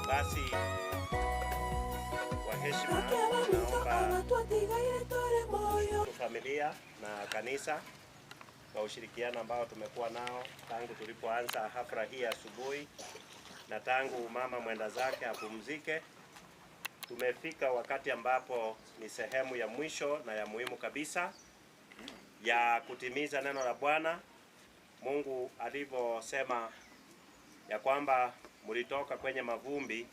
Basi kwa heshima naomba familia na kanisa kwa ushirikiano ambao tumekuwa nao tangu tulipoanza hafla hii asubuhi na tangu mama mwenda zake apumzike, tumefika wakati ambapo ni sehemu ya mwisho na ya muhimu kabisa ya kutimiza neno la Bwana Mungu alivyosema ya kwamba mulitoka kwenye mavumbi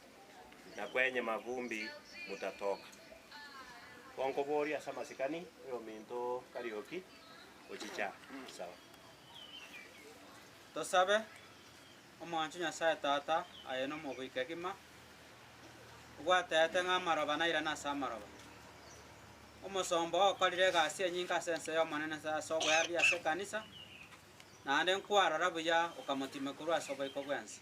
na kwenye mavumbi mutatoka. Konkobori asamasikani yo minto karioki ochicha sawa. Tosabe omwanchu Nyasaye tata ayeno mogoike gima gwatete ng'amaroba naira nase amaroba omosombo okorire egasi enyinga ase ense ya omonene ase obwari ase ekanisa naende nkwarora buya okamotime korwa ase oboiko bwa ense.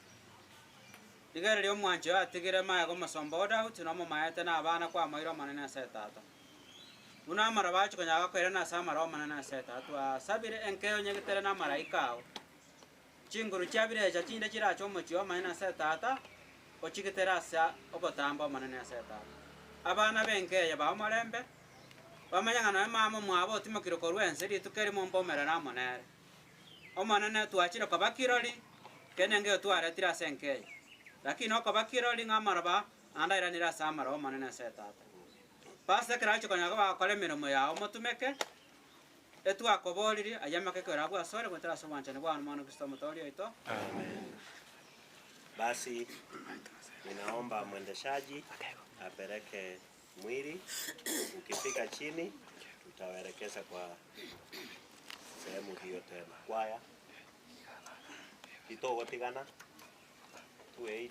Rigereria omwancho atigire maega omosombo odauti nomomaete na abana kwamaire omonene ase tata. Buna amaroba acho konyaga koire nase amaroba omonene ase tata asabire enkeo nyegetere na amaraika ao chinguru chiabirecha chinde chiracha omochio omonene ase tata ochigetere ase obotambo omonene ase tata. Abana benkeye ba omorembe bamanya ng'a mama mwabo otimokire korwa ense rituko erimo mbomerera amonere omonene twachire koba kirori kene ngeo twaretire ase enkeye lakini okoba kirori ng'amaroba andairanire ase amaroba omonene ase tata. Pase keracho konyaga bakore emirimo yao motumeke etwakoboriri ayamake kwera bwasore gwetera ase obwanchani bwana mwana Kristo motori oito. Amen. Basi ninaomba mwendeshaji apeleke mwili, ukifika chini tutawaelekeza kwa sehemu hiyo tena. Kwaya kitogo tigana 280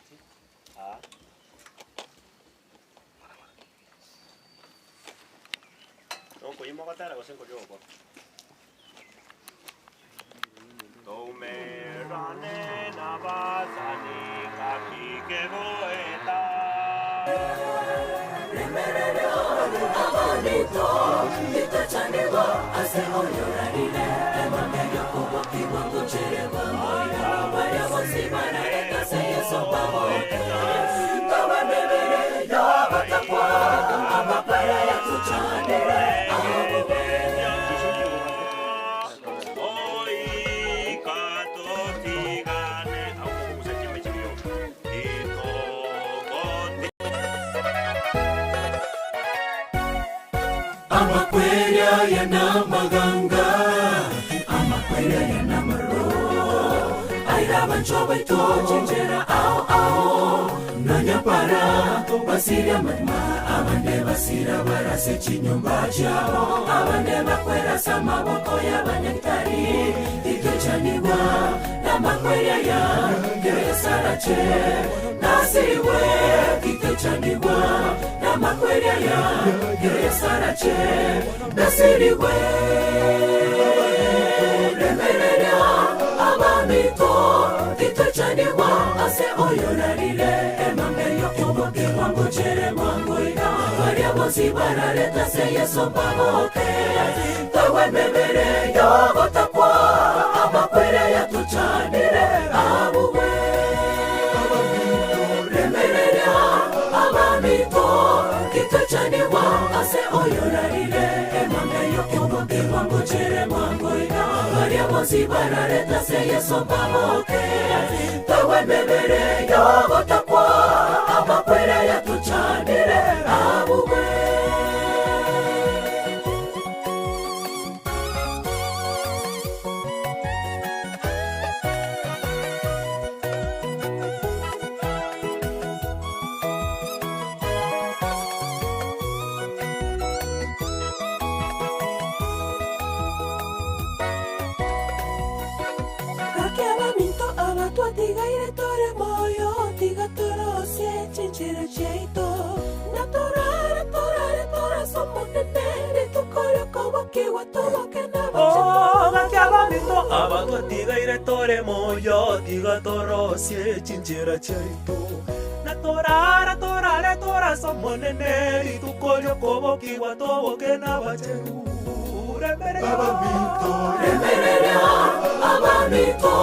Noko yimo katara gosengo joko. Tomerane nabasani kakike goeta. Abonito, itachanirwa ase oyorarire emangeyo kubokiwa kucherewa moira baya bosibana rekase yeso baboke kawa bebere yo batakwa amapara ya tuchanire abube oi katotigane au kusema chimio Amakweria yana maganga, amakweria yana maro. Airaba choba ito chinjera ao nanya para basiria matma abande basira barase chinyumba chao abande bakwera sama boko ya banyaktari ikechaniwa na makwera ya kesarache nasiwe ikechaniwa na makwera ya kesarache nasiwe remereria abamito itechaniwa ase oyorarire emangeyo kuboke wangu chere mwangu ina waria bosi barareta se yeso pamoke tawe memere yogo takwa amakwere ya tuchanire abuwe remereria abamito itechaniwa ase oyorarire emangeyo kuboke wangu chere mwangu ina waria bosi barareta se yeso pamoke tawe memere yogo takwa amakwere ya tuchanire abuwe Tore moyo diga toro sie chinchera chaito na tora somonene tu kolyo kobo kiwa tobo ke na bacheru abamito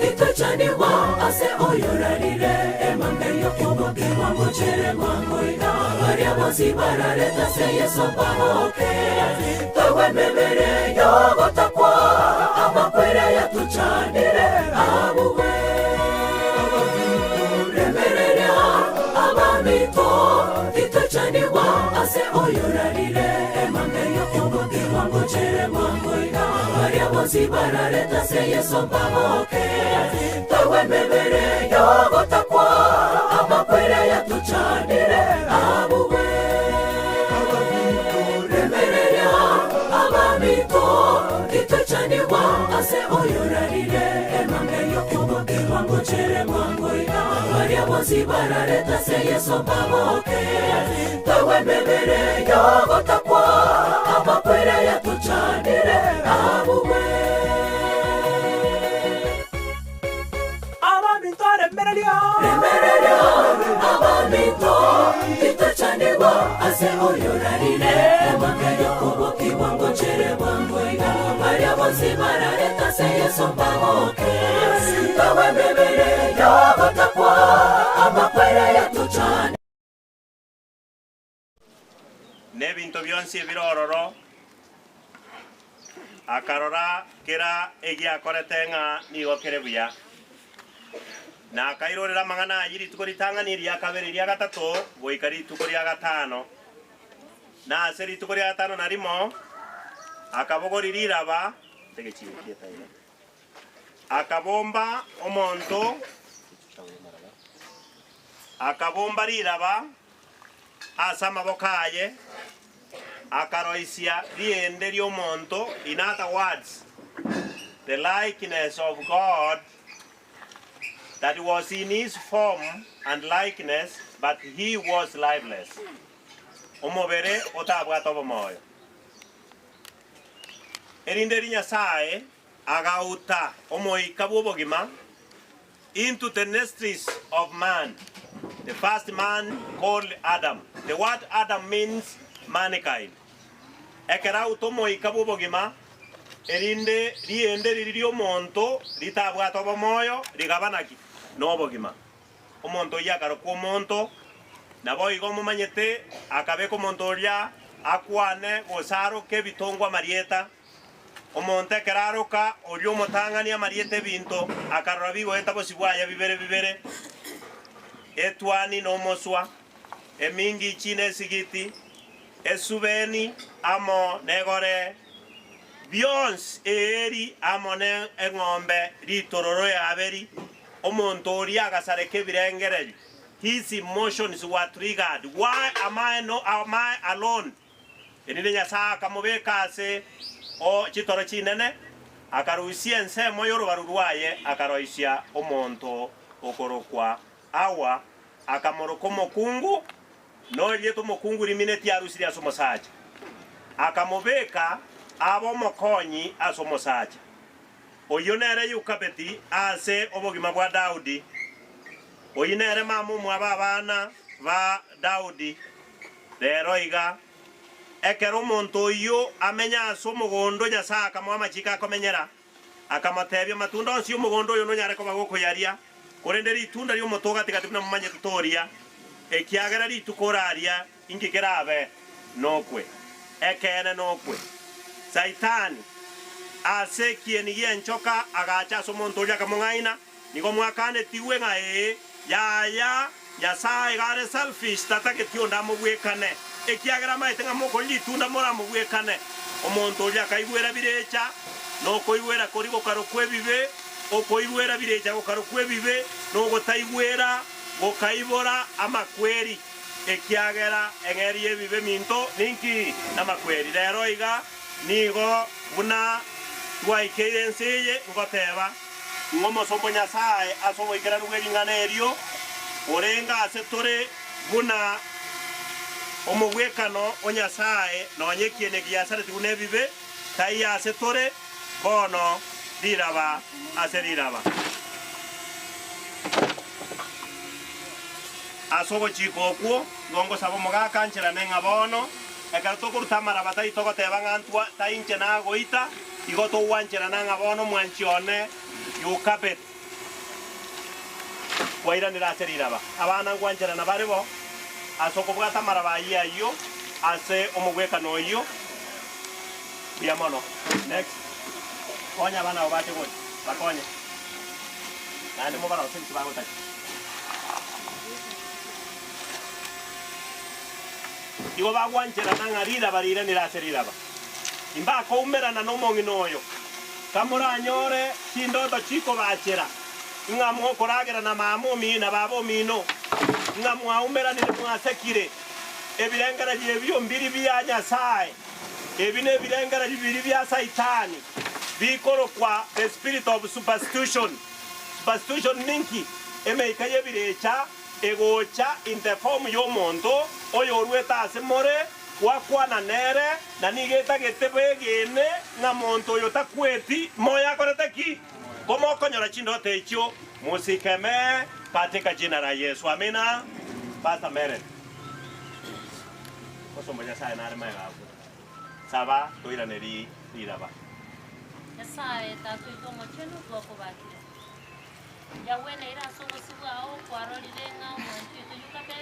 itechaniwa ase oyorarire emangeyo kobo kiwa ngochere mwangu ina waria bosi barareta se yeso pamoke tawe memere yogo takwa amakwere ya tuchanire abuwe remereria abamito itechaniwa ase oyorarire emangeyo kobo kiwa ngochere mwangu ina waria bosi barareta se yeso pamoke tawe memere yogo takwa amakwere ya tuchanire abuwe remereria abamito itechaniwa ase oyorarire emangeyo kobo kiwa ngochere mwangu ina waria bosi barareta se yeso pamoke tawe memere yogo takwa amakwere ya tuchanire abuwe remereria abamito itechaniwa ase oyorarire emangeyo kobo kiwa ngochere mwangu ina waria bosi barareta se yeso pamoke tawe memere yogo takwa amakwere ya tuchanire nebinto byonsi ebirororo akarora kera egiakorete ng'a nigokere buya na akairorera mang'ana ayiri tukoritang'ani ria kabere ria gatatu goikari tukoria gatano na aseri tukoria gatano na rimo akabogoriraba tegechikietaire akabomba omonto akabomba riraba asa amaboko aye akaroisia riende riomonto. In other words, the likeness of God that was in his form and likeness, but he was lifeless. Omobere otabwata obomoyo. Erinde Nyasaye agauta omoika bwobogima into the nostrils of man. The first man called Adam. The word Adam means mankind. Ekera utomoika bwobogima erinde riende ririo monto ritabwata obomoyo rigabanaki n'obogima. Omonto yakaro ko monto nabo igo mumanyete akabeko monto ria akwane gosaro ke bitongwa marieta omonte keraroka orio motangania mariete binto akarora bigo etabo sibwaya bibere etwani no moswa emingi chine sigiti esubeni amo negore bions eri amo ne engombe ritororo ya aberi omontoria agasareke birengereji. His emotions were triggered. Why am I alone? Enile Nyasaye akamubeka ase o chitoro chinene akaruisia ensemo y'orubarurwaye akaroisia omonto okorokwa awa akamoroko mokungu no lyeto mokungu limineti arusiri asomosacha akamubeka abo mokonyi asomosacha oyonere yukabeti ase obogima bwa Daudi oyinere mamu mwaba abana ba Daudi rero iga ekero omonto iyo amenya ase omogondo Nyasaye akamuha amachiko akomenyera akamatebia matunda onsi omogondo oyo nonyare koba gokoyaria korende ritunda ria omoto gati buna mumanye tutoria ekiagera rituko oraria ingikerabe nokwe ekene nokwe Saitani ase kieni yenchoka agacha ase omonto oria akamong'aina nigo mwakane tiwe ng'ae yaya Nyasaye gare selfish tataketio ndamobwekane ekiagera maite ngamoko litunda moramobwekane omonto oria akaigwera birecha nokoigwera kori gokarokwa ebibe okoigwera birecha gokarokwa ebibe nogotaigwera gokaibora amakweri ekiagera eng'eri ebibe minto ninki namakweri rero iga nigo buna twaikeire ensi eye ngoteba ng'omosombo Nyasaye asoboikera rug'ering'ana erio orenga ase tore buna omobwekano o Nyasaye nonye kiene giasareti buna ebibe tai ase tore bono riraba ase riraba asogo chiko okwo gongo sabo mogakanchera nenga bono ekara tokuruta maraba tai togoteba ng'antwa tainche nagoita igo towanchera nanga bono mwanchione yukabet wairanira ase riraba abana ngwanchera na barebo asoko bwata maraba iyo ase omogwekano iyo biamono next konya abana obate goti bakonye nande mobara osensi bagotaki igo bagwanchera nanga riraba riranira ase riraba imba koumerana n'omong'ina oyo kamuranyore chindoto chiko bachera ng'amwo koragera na mamomi na babomino ng'amwaumeranire mwasekire ebirengera byebyo mbiri bya Nyasaye ebine ebirengera bibiri bya Saitani bikorokwa the spirit of superstition ninki emeika yebirecha egocha in the form y'omonto oyo orweta ase more wakwana nere na nigeta getebe gene na monto oyo takweti moya korete ki komo konyora chindote icho musikeme katika jina la Yesu amina basta mere kosombo Nyasaye nare mega saba toiraneri riraba Nyasaye tatuito mocheno twakobakire yawene ira sogosibwao kwarorirenga omonto ito yukabe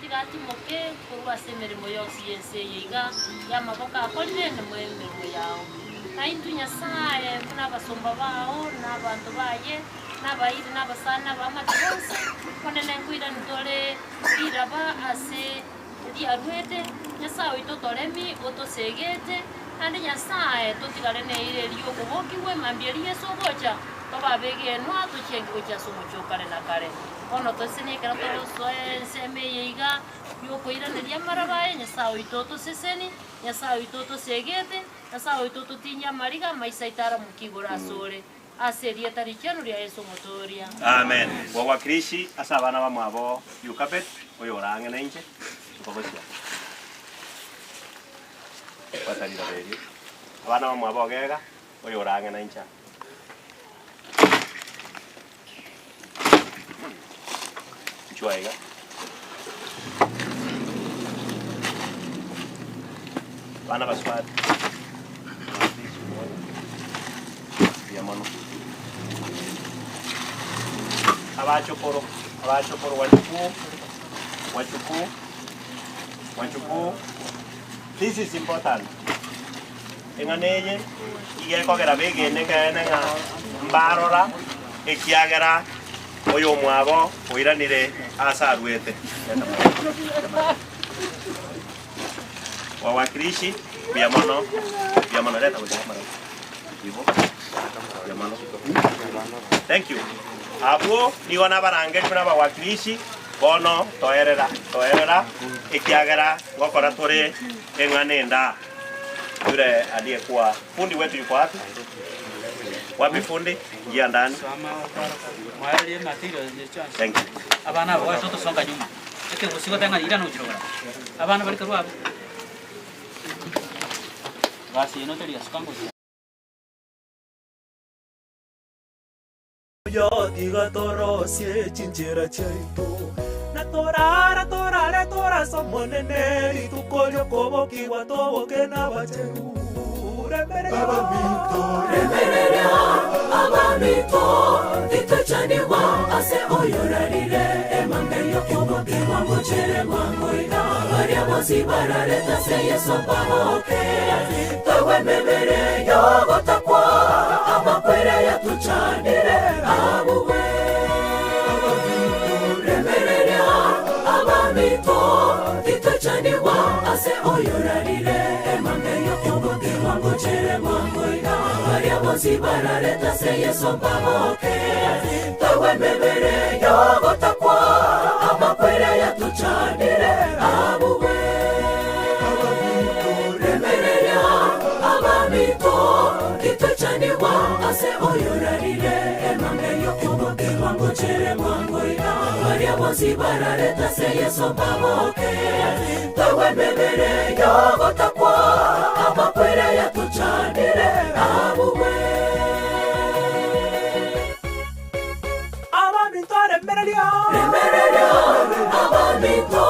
tigatimoke korwase emeremo yose yense yiga yamaboko akorire emirimo yao naintu Nyasaye buna abasomba bao n'abantu baye n'abayiri n'abasana bamati bose konene nkwira nitore iraba ase riarwete Nyasaye oito toremi otosegete kandi Nyasaye totigare neire riogobokiwe mambieri Yesu ogocha tobabege no tuchengi gocha somochokare na kare ono tosinekera tosoe nseme yiga yokoiraneria marabaye Nyasaye oito toseseni Nyasaye oito tosegete Nyasaye oito totinya mariga maisaitara mukigora asore aseria tarichano ria Yesu motoria amen wawakirishi asa abana bamwabo yukabet oyo orange nenche tukogosia batarira beri abana bamwabo ogega oyo orange nencha chuaiga bana baswati biamono abachokoro wachuku this is important enganeye igekogera begene nga mbarora ekiagera oyo mwabo oiranire asarwete wawakilishi biamono leta kwa biamono thank you abo nigo nabarangeri buna bawakilishi bono toerera ikiagera ngokora turi eng'anenda yule aliyekuwa fundi wetu yuko wapi? Wapi fundi? Ingia ndani. Thank you. Abana bwa soto songa nyuma. Eke gusigo tenga ira no jirora. Abana bali karwa. Basi ino teri asukango. Yo diga torosie chinchera chaito. Na tora somonene itukolyo koboki watoboke na bacheru. Remererea abamito itachanirwa ase oyorarire emangeyo kuboke wangochere wangoina baria bosi barareta se yeso bahoke tawe mebere yogotakwa amakwere yatuchanire abuwe remererea abamito itachanirwa ase oyorarire emangeyo kuboke wangochere wangoina baria bosi barareta se yeso bahoke tawe mebere yogotakwa amakwere yatuchanire abuwe remererea abamito itachanirwa ase oyorarire emangeyo kuboke wangochere wangoina baria bosi barareta se yeso bahoke tawe mebere yogotakwa amakwere yatuchanire abuwe remererea abamito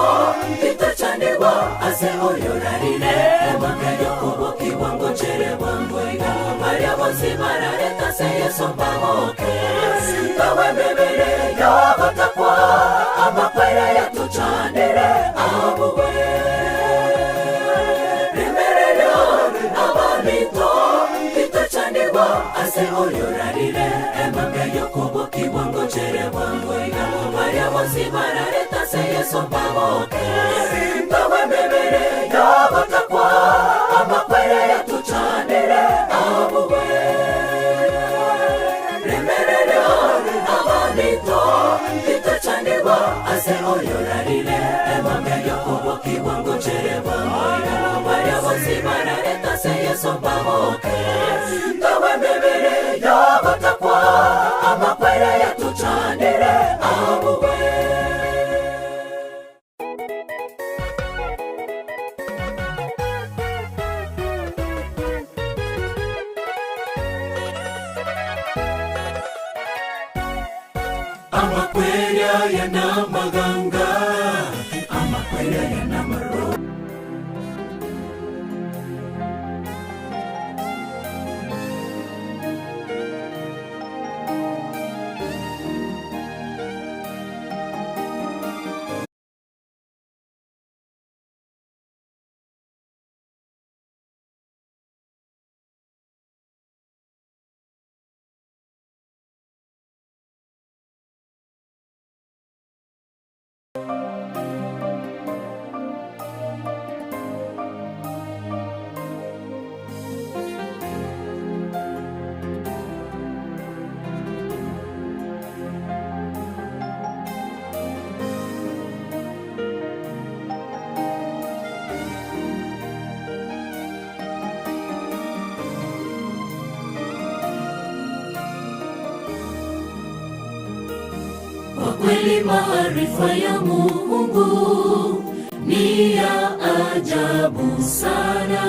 itachanirwa ase oyorarire emangeyo kuboki wangochere wangoina baria bosi barareta se yeso bahoke tawe mebere yogotakwa amakwere yatuchanire abuwe remererea abamito itachanirwa ase oyorarire emangeyo kuboki wangochere wangoina baria bosi barareta se yeso bahoke tawe mebere yogotakwa amakwere yatuchanire abuwe remererea abamito itachanirwa ase oyorarire emangeyo kuboki wangochere wangoina baria bosi barareta se yeso bahoke tawe mebere yogotakwa amakwere yatuchanire abuwe amakwere yana maganga amakwere yana maro kweli maarifa ya Mungu ni ya ajabu sana.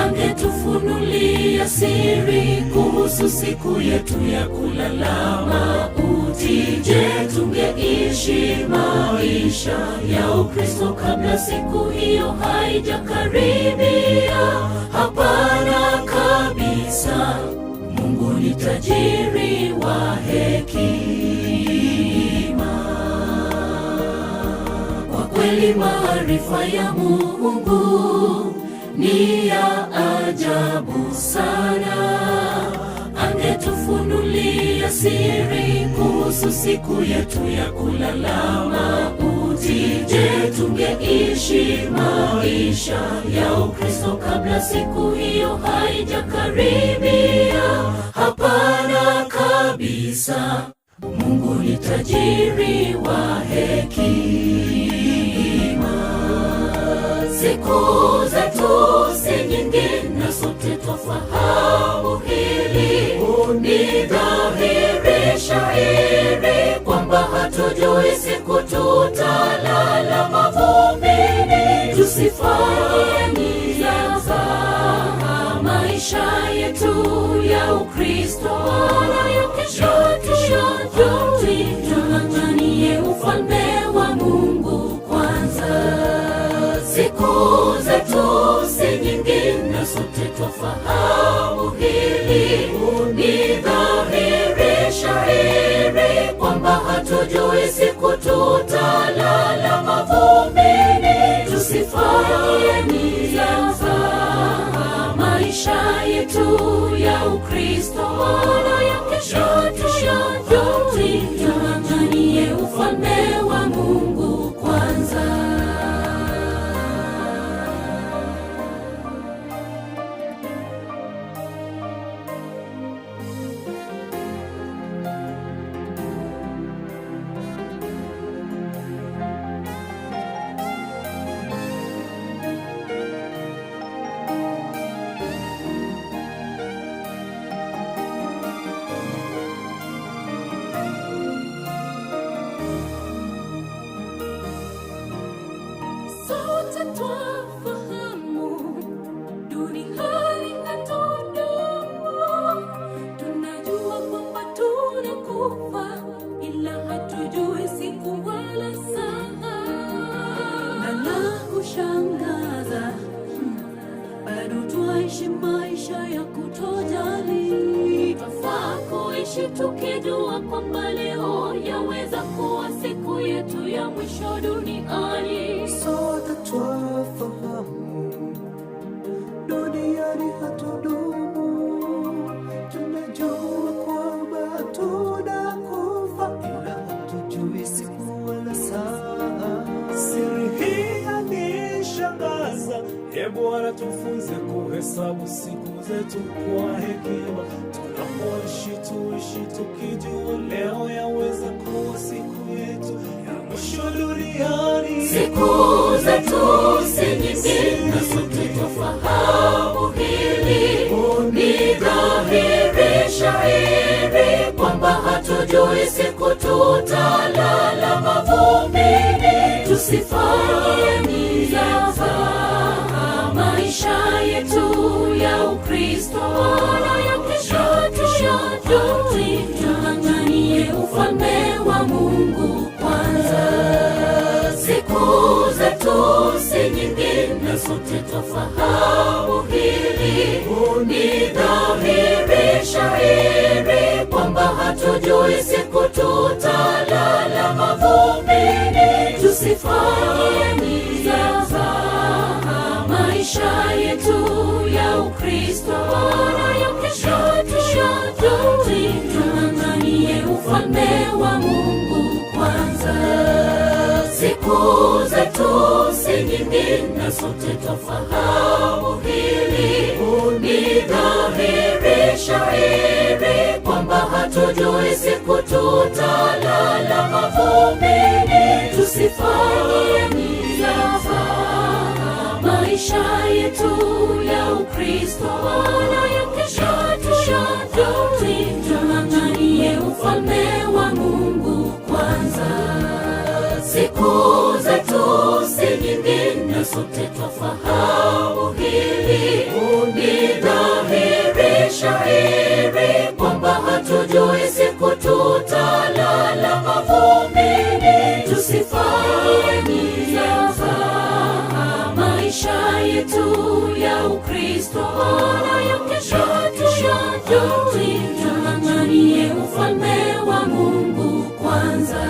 Angetufunulia siri kuhusu siku yetu ya kulala mauti. Je, tungeishi maisha ya Ukristo kabla siku hiyo haijakaribia? Hapana kabisa. Mungu ni tajiri wa hekima. Kwa kweli maarifa ya Mungu ni ya ajabu sana. Angetufunulia siri kuhusu siku yetu ya kulala mauti. Je, tungeishi maisha ya Ukristo kabla siku hiyo haijakaribia? Hapana kabisa. utajiri wa hekima. Siku zetu si nyingi na sote twafahamu hili. Ni dhahiri shahiri kwamba hatujui siku tutalala mavumbini. Tusifanye nizaza maisha yetu ya Ukristo, wala ya kesho tung'ang'anie ufalme wa Mungu kwanza. Siku zetu si nyingi na sote twafahamu hili. Ni dhahiri shahiri kwamba hatujui siku tutalala mavumbini. Tusifanye nizaza maisha yetu ya Ukristo, wala ya kesho tung'ang'anie ufalme wa Mungu kwanza. Sote twafahamu duniani hatudumu. Tunajua kwamba tunakufa, ila hatujui siku wala saa. Na la kushangaza, bado twaishi maisha ya kutojali. Twafaa kuishi tukijua kwamba leo yaweza kuwa siku yetu ya mwisho duniani. Sote twafahamu duniani hatudumu. Tunajua kwamba tunakufa, ila hatujui siku wala saa. Siri hii yanishangaza. Bwana tufunze kuhesabu siku zetu kwa hekima. Tunapoishi tuishi tukijua leo yaweza kuwa siku yetu ya mwisho duniani. Siku zetu si nyingi na sote twafahamu hili. Ni dhahiri shahiri kwamba hatujui siku tutalala mavumbini. Tusifanye nizaza maisha yetu ya Ukristo, wala ya kesho tung'ang'anie ufalme wa Mungu kwanza. Siku zetu si nyingi na sote twafahamu hili. Ni dhahiri shahiri kwamba hatujui siku tutalala mavumbini. Tusifanye nizaza maisha yetu ya Ukristo, wala ya kesho tung'ang'anie ufalme wa Mungu kwanza. Siku zetu si nyingi na sote twafahamu hili. Ni dhahiri shahiri kwamba hatujui siku tutalala mavumbini. Tusifanye nizaza maisha yetu ya Ukristo, wala ya kesho tung'ang'anie ufalme wa Mungu kwanza. Siku zetu si nyingi na sote twafahamu hili. Ni dhahiri shahiri kwamba hatujui siku tutalala mavumbini. Tusifanye nizaza maisha yetu ya Ukristo, wala ya kesho tung'ang'anie ufalme wa Mungu kwanza.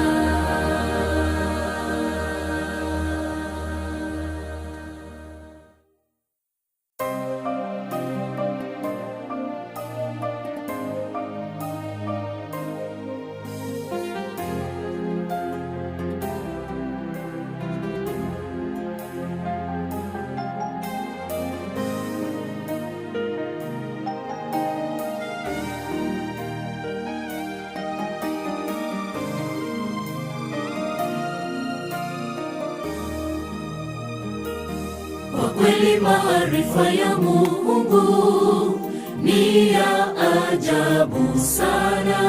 kweli maarifa ya Mungu ni ya ajabu sana.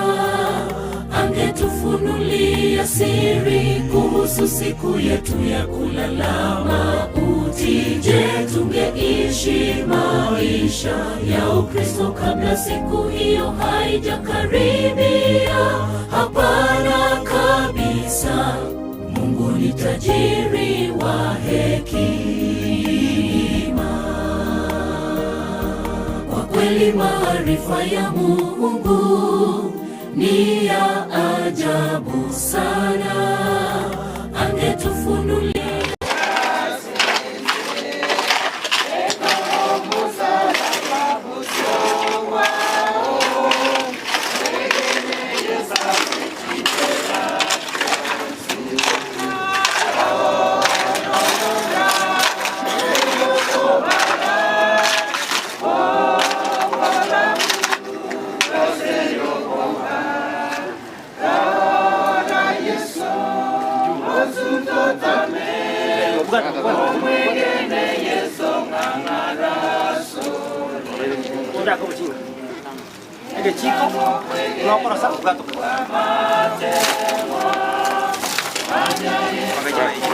Angetufunulia siri kuhusu siku yetu ya kulala mauti, je, tungeishi maisha ya Ukristo kabla siku hiyo haijakaribia? Hapana kabisa. Mungu ni tajiri wa hekima. Kwa kweli maarifa ya Mungu ni ya ajabu sana. Angetufunulia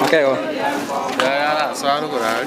Okay, oh. Ya, suara kurang.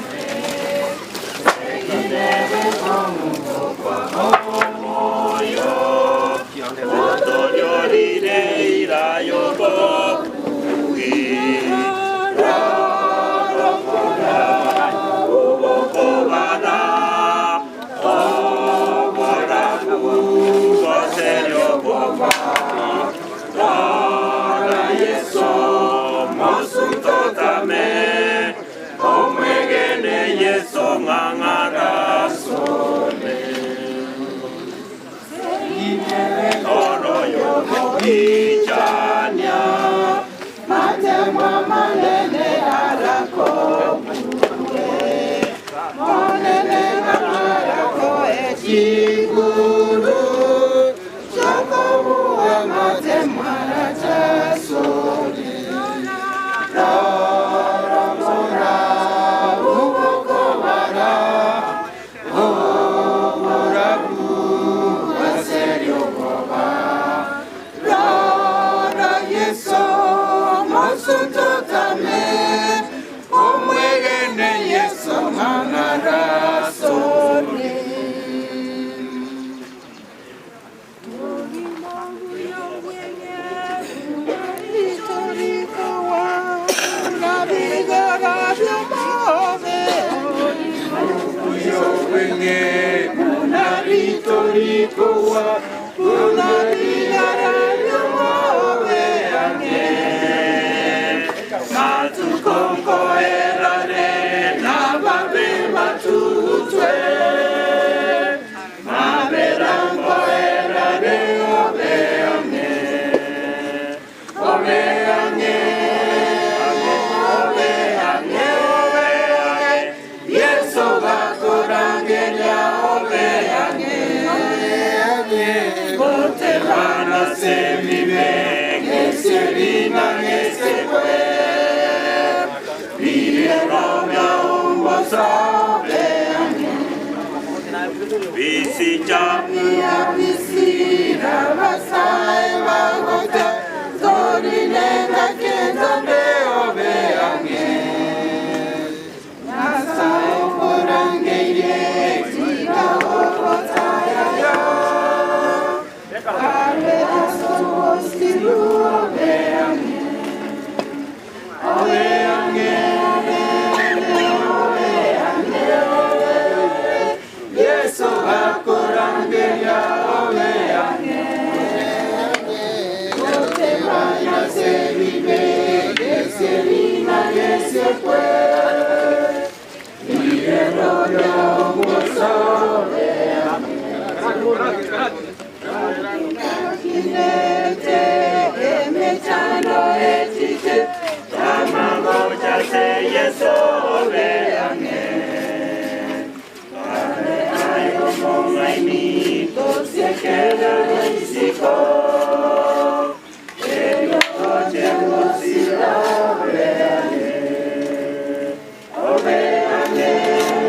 Ove,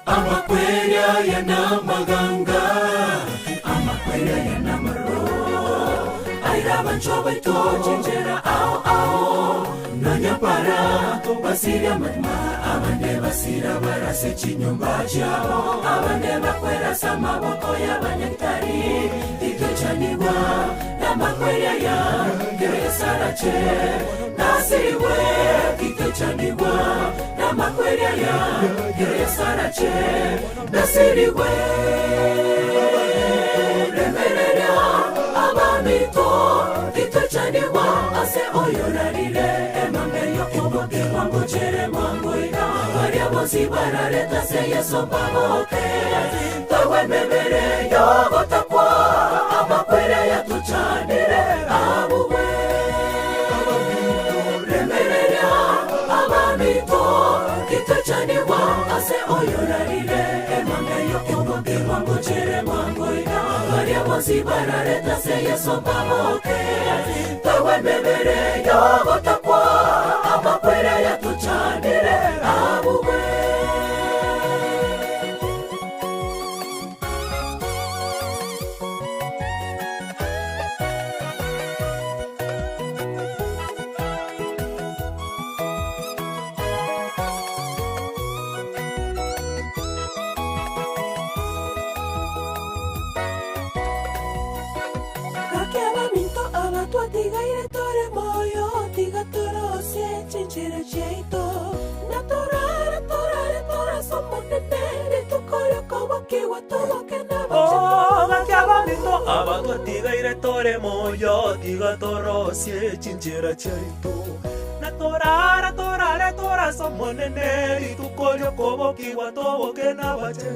Amakwerya yana maganga, amakwerya yana maro. Aira banchoba itojenjera ao nanyapara basira matma abande basira barase chinyumba chao abande bakwera samaboko y'abanyaktari ikechaniwa n'amakwerya ya geresarache nasiriwe ikechaniwa n'amakwerya ya geresarache nasiriwe remerera abamito ikechaniwa ase oyorarire emambeyo kuboke wangu chere mwangu ina variabo bosi barareta se yeso baboke tawe mebere yogo takwa amakwere ya tuchanire abugwe remereria abamito kitachaniwa ase oyorarire emangeyo kyoboke wangu chere wangu ina maria bosi barareta se yeso baboke tawe mebere yogo takwa amakwere ya tuchanire abugwe Tigaire tore moyo, tiga toro se chinchira cheito. Na tora somo nere tu koro kowa kiwa towa kena bacha. Oh, gakiaba mito abato tigaire tore moyo, tiga toro se chinchira cheito. Na tora somo nere tu koro kowa kiwa towa kena bacha.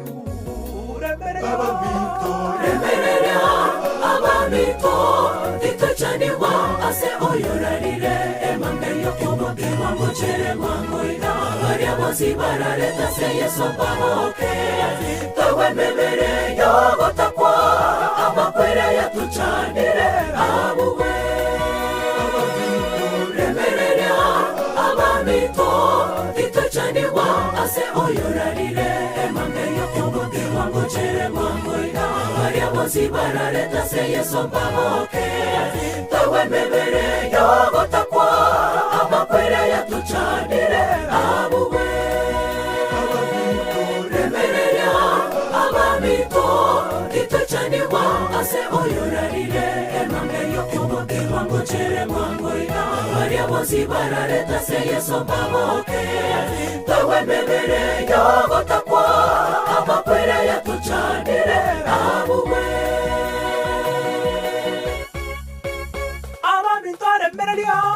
Abamito Titachaniwa ase oyorarire emangeyo kyoboke wangu chere wangu ina Maria bosi barareta se yeso baboke tawe mebere yogo takwa amakwere ya tuchanire abugwe remereria abamito Titachaniwa ase oyorarire emangeyo kyoboke wangu chere wangu ina Maria bosi barareta se yeso baboke tawe mebere yogo takwa amakwere ya tuchanire abugwe remereria abamito Titachaniwa ase oyorarire emangeyo kyoboke wangu chere wangu ina Maria bosi barareta se yeso baboke tawe mebere yogo takwa amakwere ya tuchanire abugwe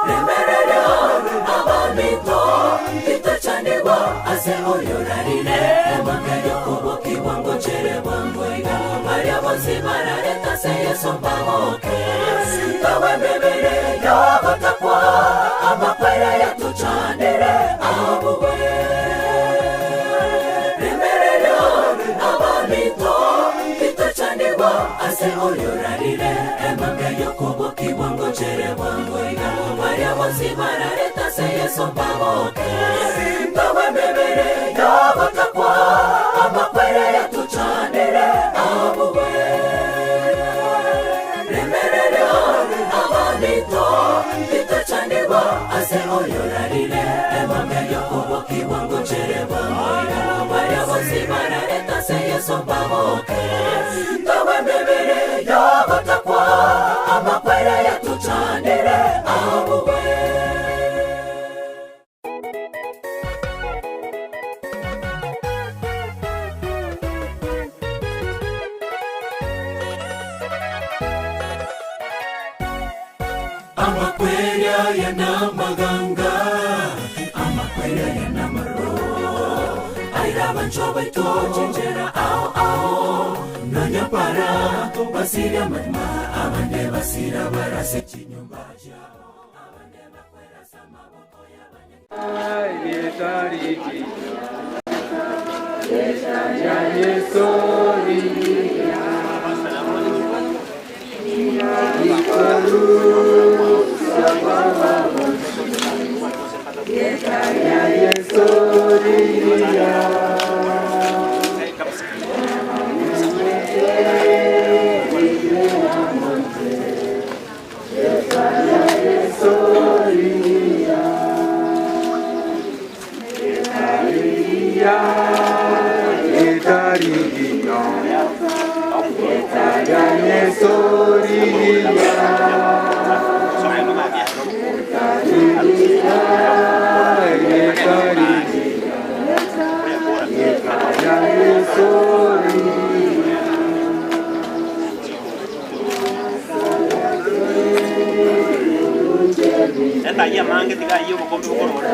remereria abamito Titachaniwa ase oyorarire emangeyo kyoboke wangu chere wangu ina Maria bosi barareta se yeso baboke tawe mebere yogo takwa amakwere ya tuchanire abugwe remereria abamito Titachaniwa ase oyorarire emangeyo kyoboke wangu chere wangu ina Maria bosi barareta se yeso baboke tawe mebere yogo takwa amakwere ya tuchanire abugwe remereria abamito Titachaniwa ase oyorarire emangeyo kyoboke wangu chere wangu ina Maria bosi barareta se yeso baboke tawe mebere yogo takwa amakwere ya tuchanire abugwe Amakwere yana maganga amakwere yana maro aira bancho baito chinjera ao nanya para basira matma abande basira barase chinyumba jao abande bakwera samaboko ya banya yetariki ya yesori tiga iyo bukombe bukorora.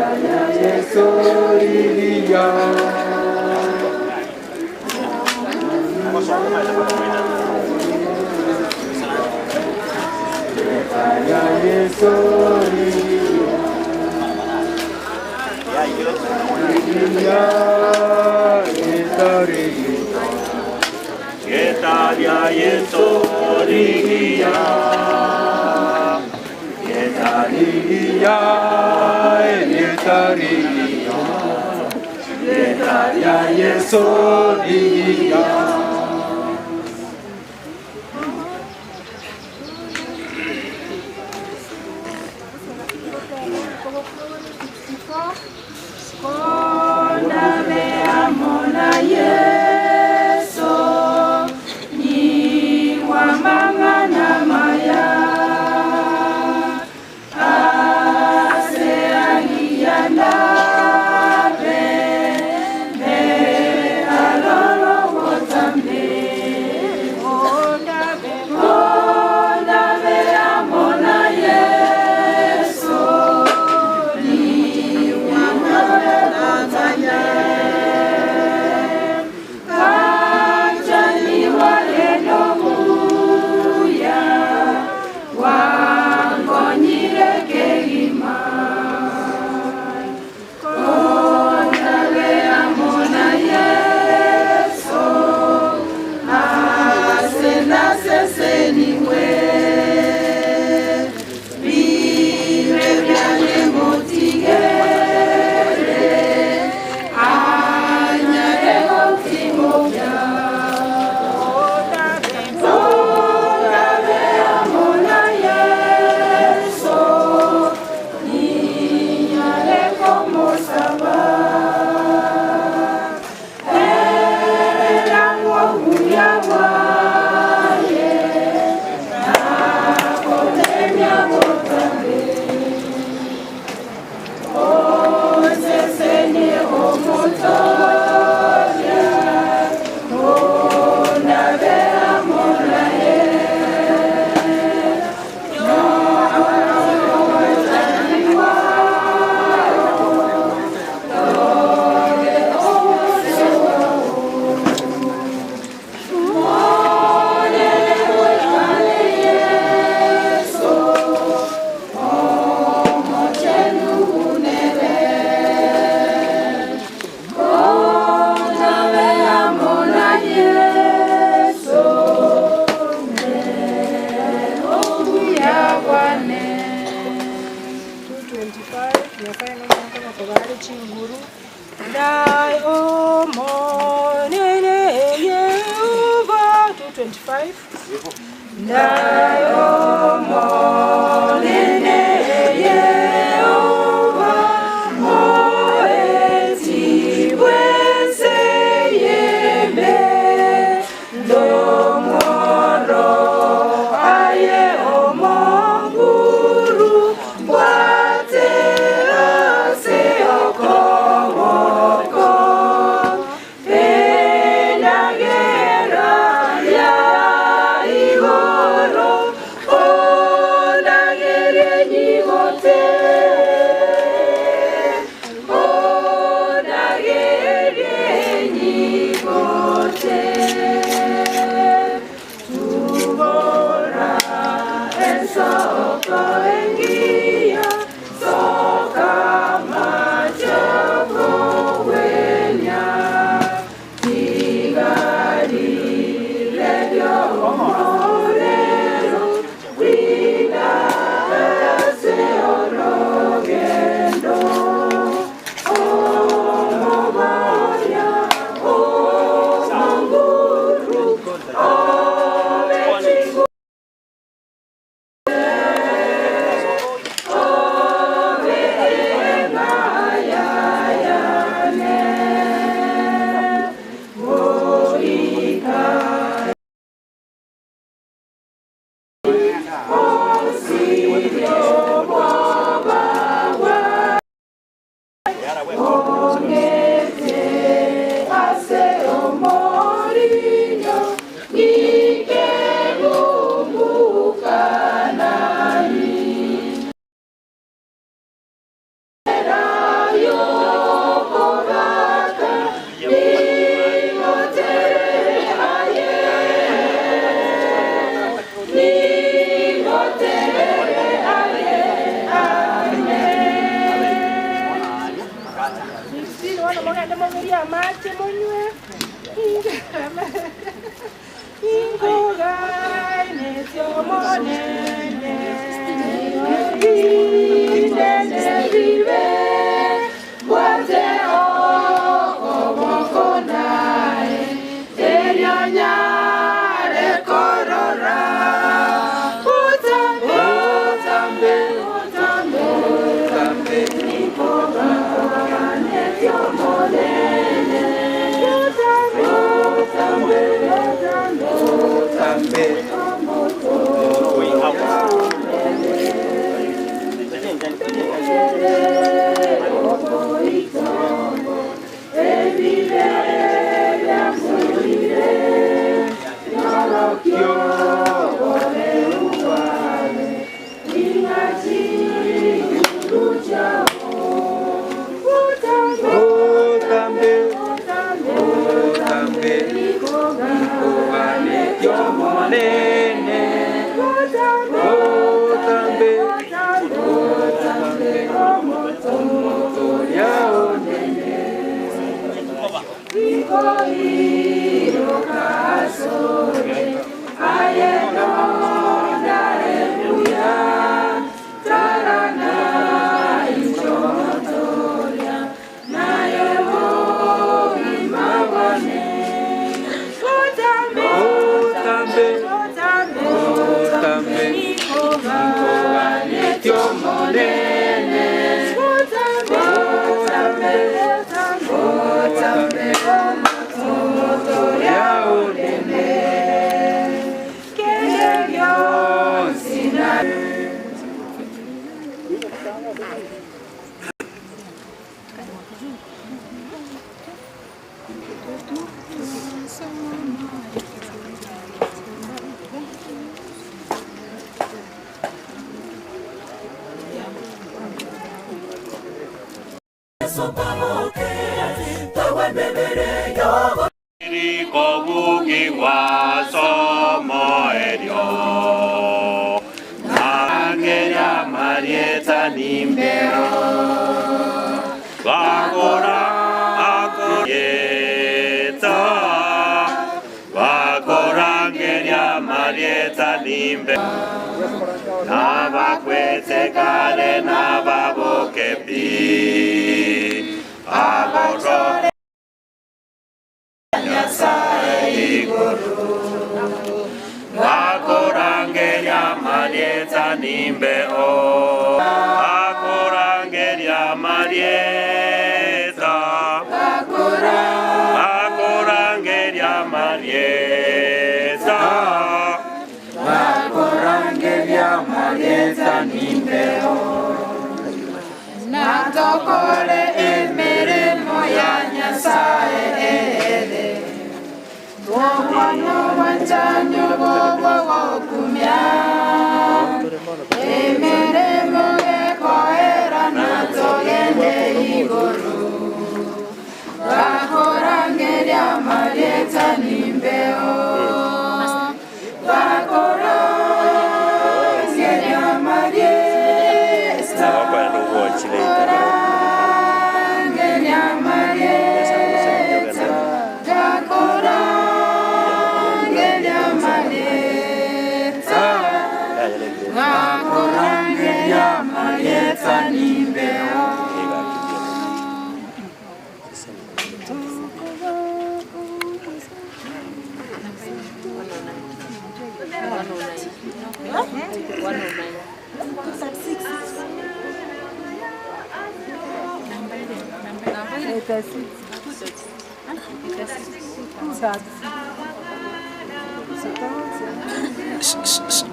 Oh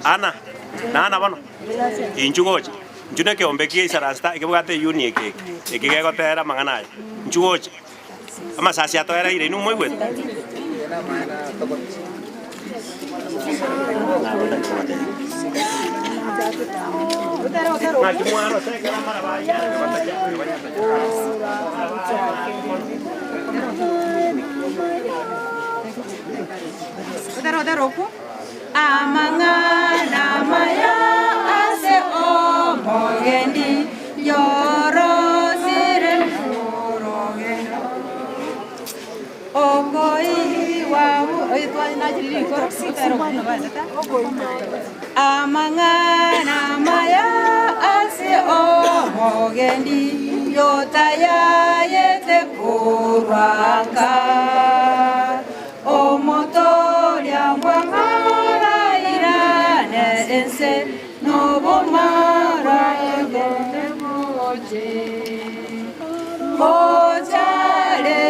Ana, nana bano. Inchugoje. Njune ke ombeki isarasta ikebugate unique. Ikigego tera mangana. Inchugoje. Ama sasi atoera ire nu moigwe. Amangana maya ase omogendi yoro sire murogeno okoi wa Amangana maya ase omogendi yotaya yete kurwanga omotoria mwamara irane ense nobomara egende moje Ochale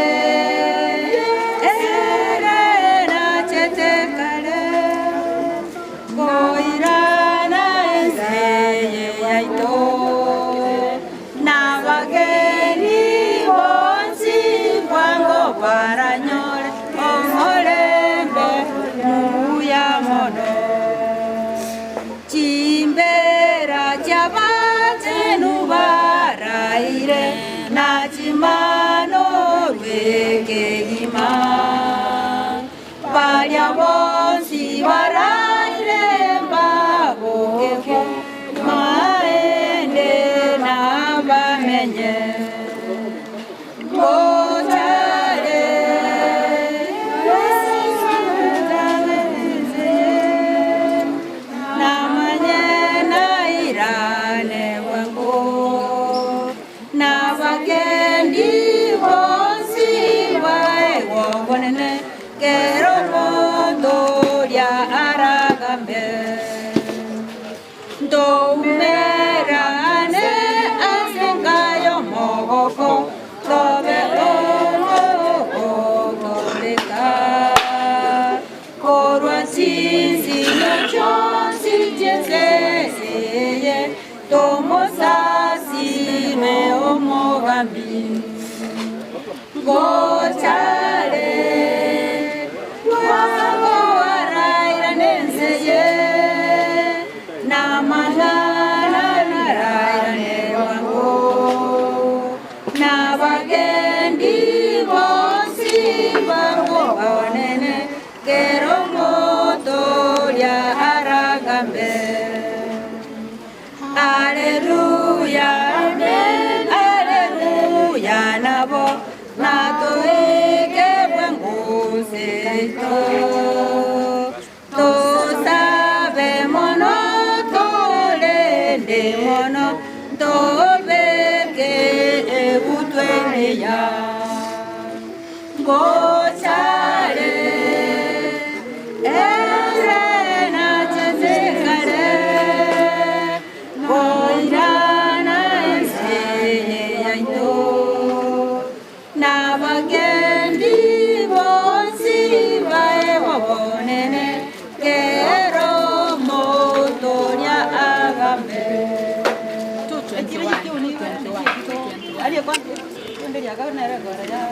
erena chetekale Goirana enseye yaito Navageni bonsi kwango paranyore Omolembe muya mono Chimbera chabate nubaraire Nachimano rwekegima Varia bonsi varaire mbabokeko Maende nabamenye Gochare Namanye nairane wango Navagendi bonsi vae wonene Kero mondoria aragambe Doumerane asengayo mogoko Tobe ogoleka Korwa sisi nochonsi jenseye Tomo sasi me omogambi Gochale Wago araira nenseye Namanana naraira newango Navagendi bonsi bango baonene Kero motoria aragambe Aleluya, amen, aleluya, nabo Natoike buenguseito To sabe mono, to lende mono To beke ebutuene ya Gochare Erena chesekare Goirana enseye yaito Navagendi bonsi vae wabonene Kero motoria agambe Adio kwanza Ndio akaona agora ya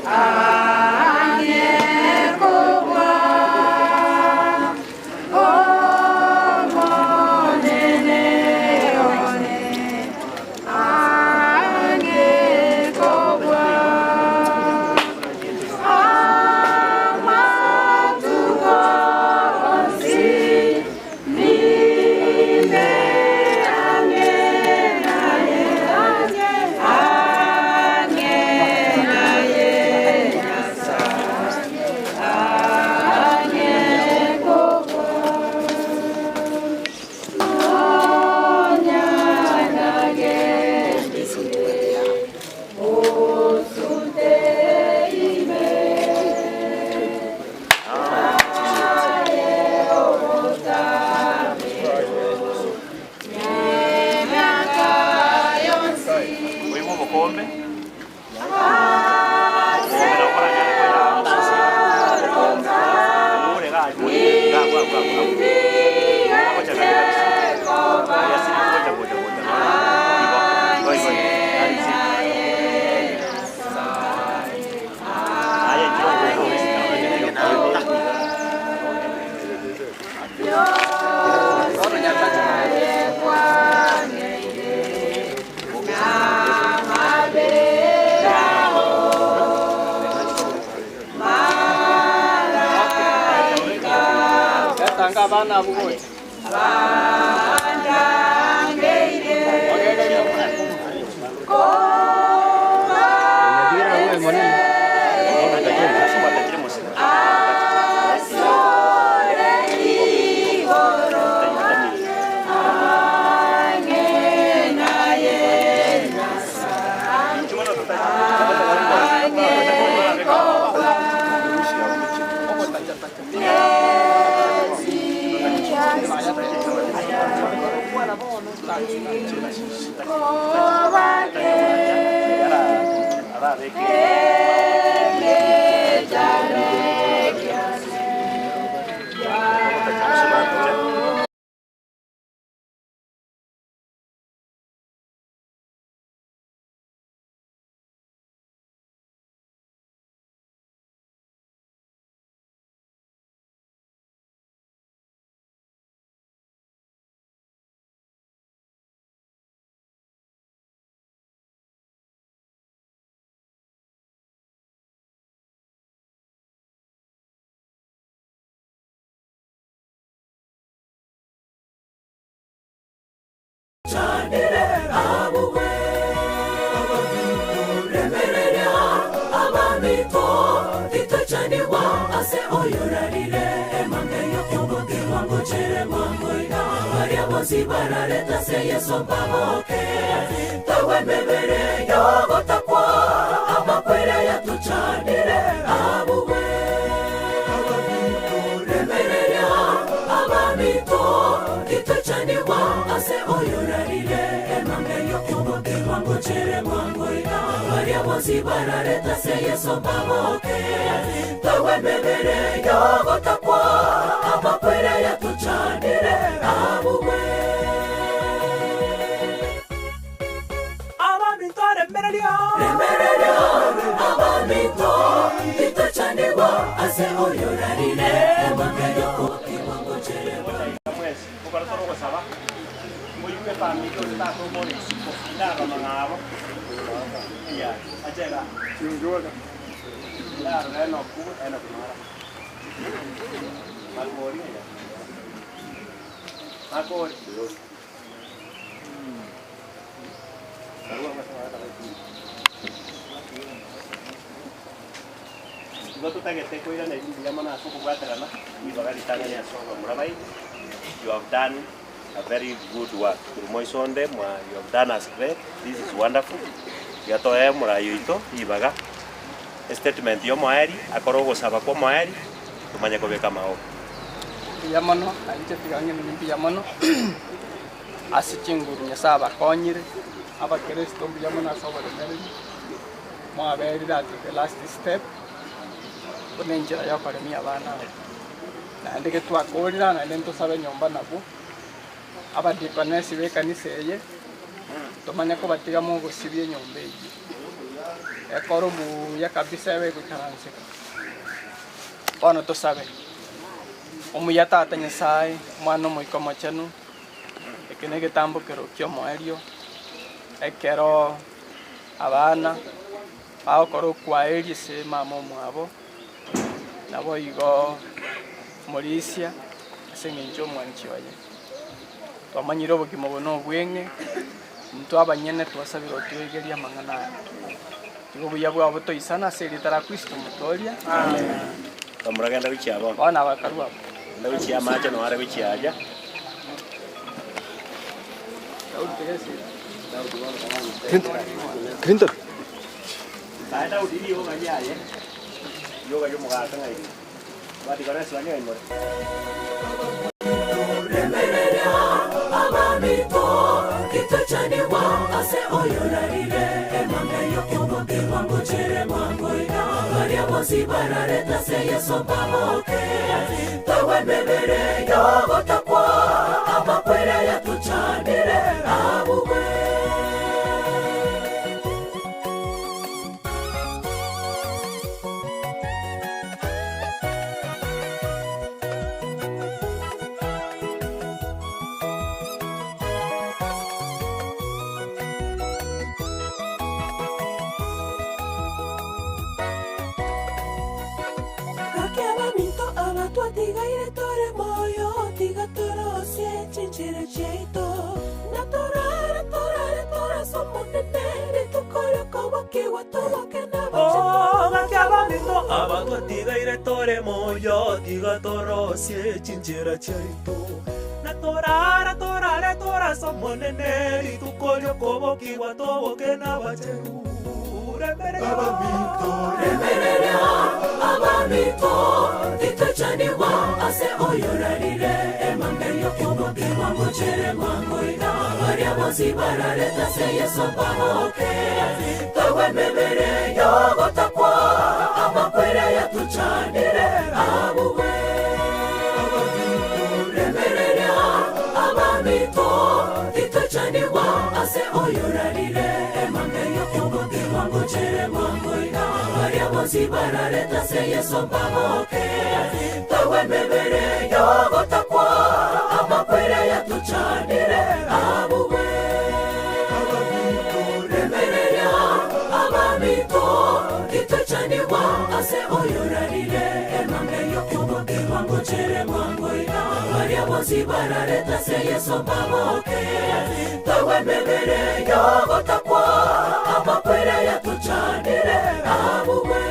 啊。tanga abana abo bote. Zibarareta se yeso bamoke tawe mebere yogo takwa amakwere ya tuchanire abuwe remereya abamito ituchaniwa ase oyorarire emange yokuboke wango chere mwango ina variabo zibarareta se yeso bamoke tawe mebere yogo takwa amakwere ya tuchanire abuwe abamito itachanirwa ase oyorarire emangeyo kiwango cherewa mwezi ukora toro gusaba muyume family utato mori ndaro mangabo ya ajega chingola ndaro eno ku eno kumara makori ya makori Goto tagete koira na hindi naman na suko kwaterana ibagari tanganya sono murabai. You have done a very good work. Kurumoi sonde mwa you have done as great. This is wonderful. Yato murayo ito ibaga. Statement yo moeri akorogo saba ko moeri tumanya ko beka mao. Yamono anje tigange ni yamono. Asichinguru nya saba konyire aba Kristo yamono asoba de mwa beri that the last step. Kunenjira yakoremia abana na ndike twakorira na ndento sabe nyomba nabo abadipanesi bekanise ye tomanya ko batiga mu gusibye nyomba iyi ekoro mu yakabisa be gukaranse ono to sabe omuyata atanya sai mwana mu ikomo chanu ekenege tambo kero kyo moerio ekero abana bakoro kwa elise mama mwabo nabo igo Morisia asengenjo mwanchi waye twamanyiro bukimo bono bwenge mtu abanyene twasabiro twegeria mangana igo buya bwa buto isana seritara Kristo mutoria amen Kamuragenda bicyabo bana bakarwa ndabikiya maje no ara bikiyaja Clinton Baada udili yo gajaye yoga yo mugata ngai bati kana swanya imo remereya abamito itachanirwa ase oyorarire emangeyo kiwango kiwango chere mwango ina variabo zibarareta se yeso bamoke tawe mebere yogo takwa amakwere ya tuchanire abuwe Abamito abatuatigaire tore moyo gakiabanito abatwatigaire tore moyo tiga torosie chinchera chaito na torara torare torasomonene ritukorio kobokiwa toboke n'abacheru abamito itachaniwa ase oyorarire emangeyo kubokiwa ngochere mwangoina baria bosi barareta se yeso bahoke tawe memere yogotakwa amakwere yatuchanire abuwe remerera abamito itachaniwa ase oyorarire emangeyo kubokiwa ngochere mwangoina baria bosi barareta se yeso bahoke tawe memere yogotakwa amakwere yatuchanire abuwe remerera abamito itachaniwa ase oyorarire emangeyo kubokiwa ngochere mwangoina baria bosi barareta se yeso bahoke tawe memere yogotakwa amakwere yatuchanire abuwe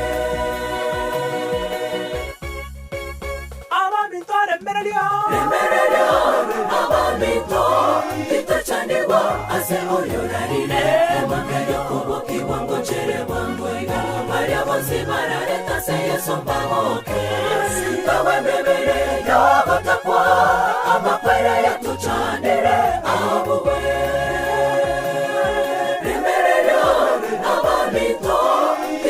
remerera abamito itachaniwa ase oyorarire emangeyo kubokiwa ngochere mwangoina baria bosi barareta se yeso bahoke tawe memere yogotakwa amakwere yatuchanire abuwe remerera abamito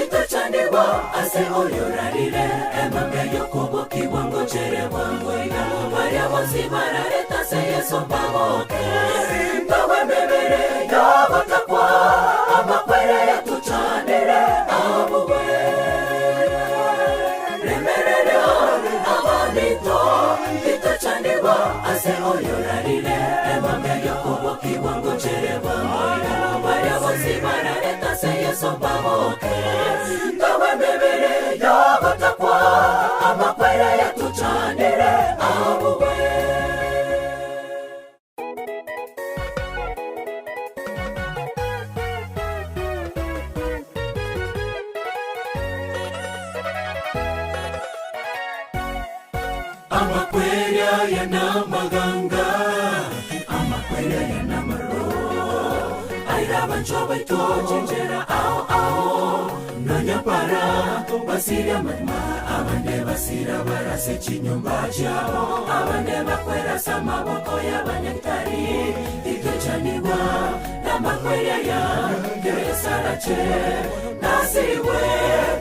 itachaniwa ase oyorarire emangeyo kubokiwa ngochere mwangoina baria bosi barareta se yeso bahoke tawe memere yogotakwa amakwere yatuchanire abuwe remerera abamito itachaniwa ase oyorarire emangeyo kubokiwa ngochere mwangoina baria bosi barareta se yeso bahoke tawe memere yogotakwa amakwere yatuchanire abuwe amakwere yana maganga amakwere yana maro airabancho baito chinjera ao nanyapara basira matma abande basira barase chinyumba chao abande bakwera samaboko y'abanyaktari itechaniwa n'amakwere ya kesarache nasiriwe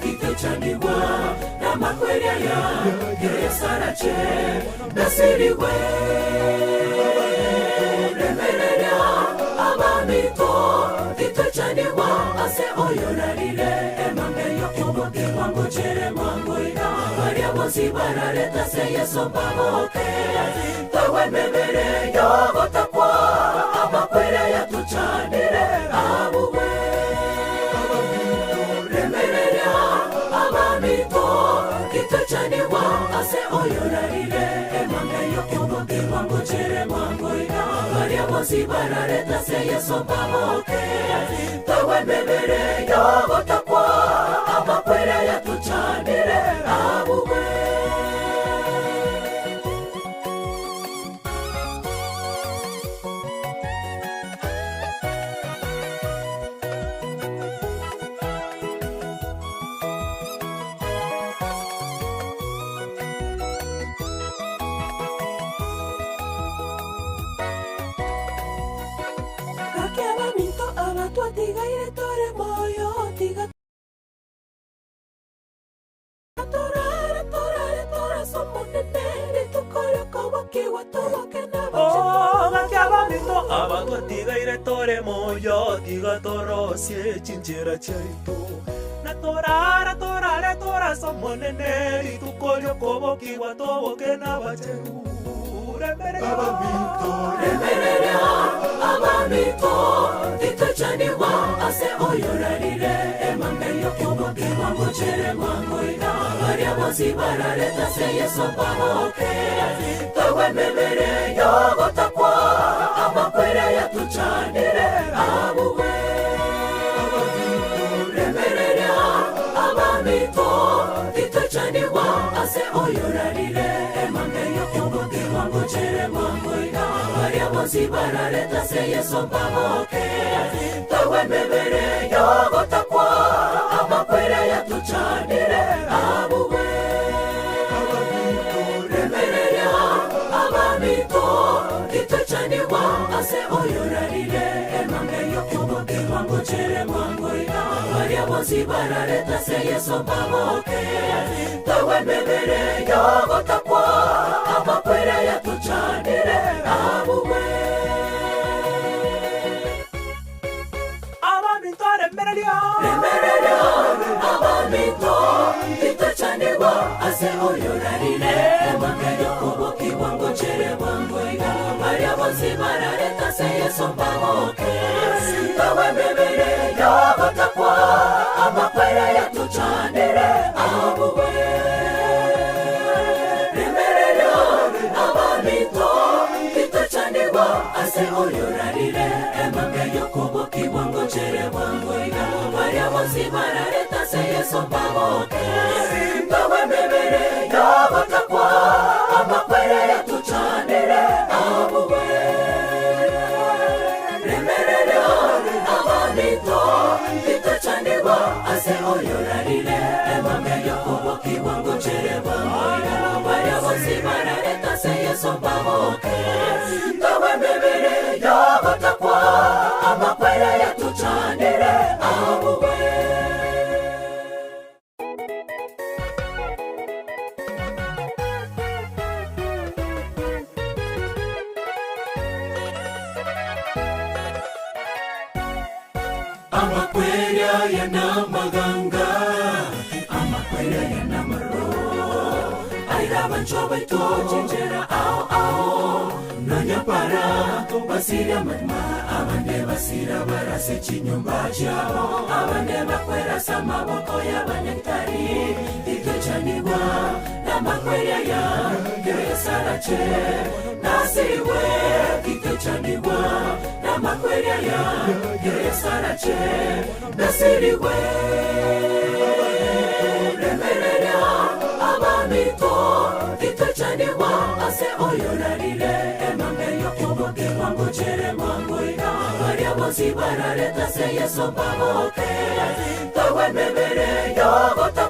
itechaniwa n'amakwere ya kesarache nasiriwe remerera abamito itechaniwa ase oyorarire emangeyo kubokiwa ngochere mwangoina baria bosi barareta se yeso bahoke tawe memere yogotakwa amakwere yatuchanire abuwe remerera abamito itechaniwa ase oyorarire emangeyo kubokiwa ngochere mwangoina baria bosi barareta se yeso bahoke tawe memere yogotakwa amakwere yatuchanire abuwe gakiabanito abatwatigaire tore moyo tiga torare torare torasomonene tukorio kobokiwa toboke n'abacheru gakiabanito abatwatigaire tore moyo tiga torosie chinchera chaito na torara torare torasomonene ritukorio kobokiwa toboke n'abacheru remerera abamito itachaniwa ase oyorarire emangeyo kubokiwa ngochere mwangoina baria bosi barareta se yeso bahoke tawe memere yogotakwa amakwere yatuchanire abuwe ase oyorarire emambe yokoboke wangu chere mwangu ina Maria bozi barareta se yeso baboke tawe mebere yogotakwa amakwere yatuchanire abuwe remereria abamito kitwechaniwa ase oyorarire emambe yokoboke wangu chere mwangu ina Maria bozi barareta se yeso baboke tawe mebere yogotakwa amakwere yatuchanire abuwe abamito remereria abamito kitwechaniwa ase oyorarire emambe yokoboke wangu chere mwangu ina Maria bozi barareta se yeso baboke tawe mebere yogotakwa amakwere yatuchanire abuwe remereria abamito kitwechaniwa ase oyorarire emambe yokoboke wangu chere mwangu ina Maria bozi barareta se yeso baboke tawe mebere yogotakwa amakwere yatuchanire abuwe remereria abamito kitwechaniwa ase oyorarire emambe yokoboke wangu chere mwangu ina Maria bozi barareta se yeso baboke tawe mebere yogotakwa amakwere yatuchanire abuwe Amakweria yana maganga Amakweria yana maro Aira banchoba ito chinjera ao Nanya para Basira matma Abande basira barase chinyumba chao Abande makwera sama boko ya banyaktari Ito chaniwa Na makweria ya Kire sarache Nasiwe Ito chaniwa Na makweria ya Kire sarache Nasiriwe Remereria abamito kitwechaniwa ase oyorarire emambe yokoboke wangu chere mwangu ina Maria bozi barareta se yeso baboke tawe mebere yogota